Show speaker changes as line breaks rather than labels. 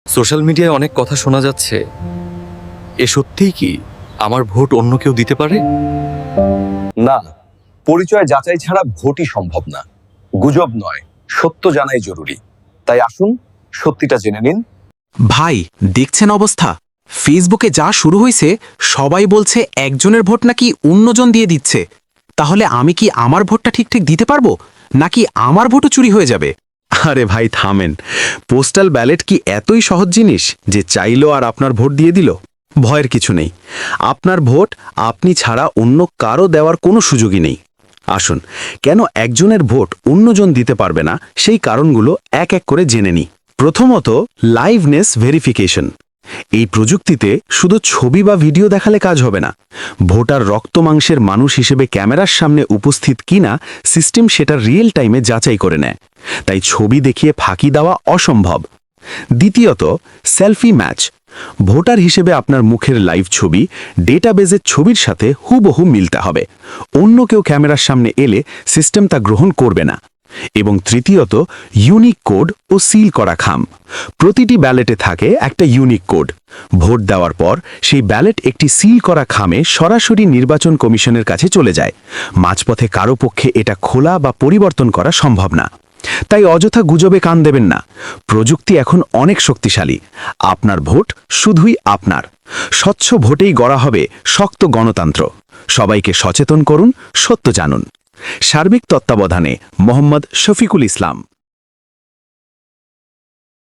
Social মিডিয়ায় অনেক কথা শোনা যাচ্ছে, এ সত্যিই কি আমার ভোট অন্য কেউ দিতে পারে?
না, পরিচয় যাচাই ছাড়া ভোটই সম্ভব না। গুজব নয়, সত্য জানাই জরুরি। তাই আসুন সত্যিটা জেনে নিন।
ভাই, দেখছেন অবস্থা? ফেসবুকে যা শুরু হয়েছে, সবাই বলছে একজনের ভোট নাকি অন্যজন দিয়ে দিচ্ছে। তাহলে আমি কি আমার ভোটটা ঠিকঠাক দিতে পারবো, নাকি আমার ভোটও চুরি হয়ে যাবে? আরে ভাই থামেন, পোস্টাল ব্যালট কি এতই সহজ জিনিস যে চাইলো আর আপনার ভোট দিয়ে দিল? ভয়ের কিছু নেই। আপনার ভোট আপনি ছাড়া অন্য কারো দেওয়ার কোনো সুযোগই নেই। আসুন, কেন একজনের ভোট অন্যজন দিতে পারবে না সেই কারণগুলো এক এক করে জেনে নিই। প্রথমত, লাইভনেস ভেরিফিকেশন। এই প্রযুক্তিতে শুধু ছবি বা ভিডিও দেখালে কাজ হবে না। ভোটার রক্তমাংসের মানুষ হিসেবে ক্যামেরার সামনে উপস্থিত কিনা সিস্টেম সেটা রিয়েল টাইমে যাচাই করে নেয়। তাই ছবি দেখিয়ে ফাঁকি দেওয়া অসম্ভব। দ্বিতীয়ত, সেলফি ম্যাচ। ভোটার হিসেবে আপনার মুখের লাইভ ছবি ডেটাবেজের ছবির সাথে হুবহু মিলতে হবে। অন্য কেউ ক্যামেরার সামনে এলে সিস্টেম তা গ্রহণ করবে না। এবং তৃতীয়ত, ইউনিক কোড ও সিল করা খাম। প্রতিটি ব্যালেটে থাকে একটা ইউনিক কোড। ভোট দেওয়ার পর সেই ব্যালেট একটি সিল করা খামে সরাসরি নির্বাচন কমিশনের কাছে চলে যায়। মাঝপথে কারো পক্ষে এটা খোলা বা পরিবর্তন করা সম্ভব না। তাই অযথা গুজবে কান দেবেন না। প্রযুক্তি এখন অনেক শক্তিশালী। আপনার ভোট শুধুই আপনার। স্বচ্ছ ভোটেই গড়া হবে শক্ত গণতন্ত্র। সবাইকে সচেতন করুন, সত্য জানুন। সার্বিক তত্ত্বাবধানে মোহাম্মদ শফিকুল ইসলাম।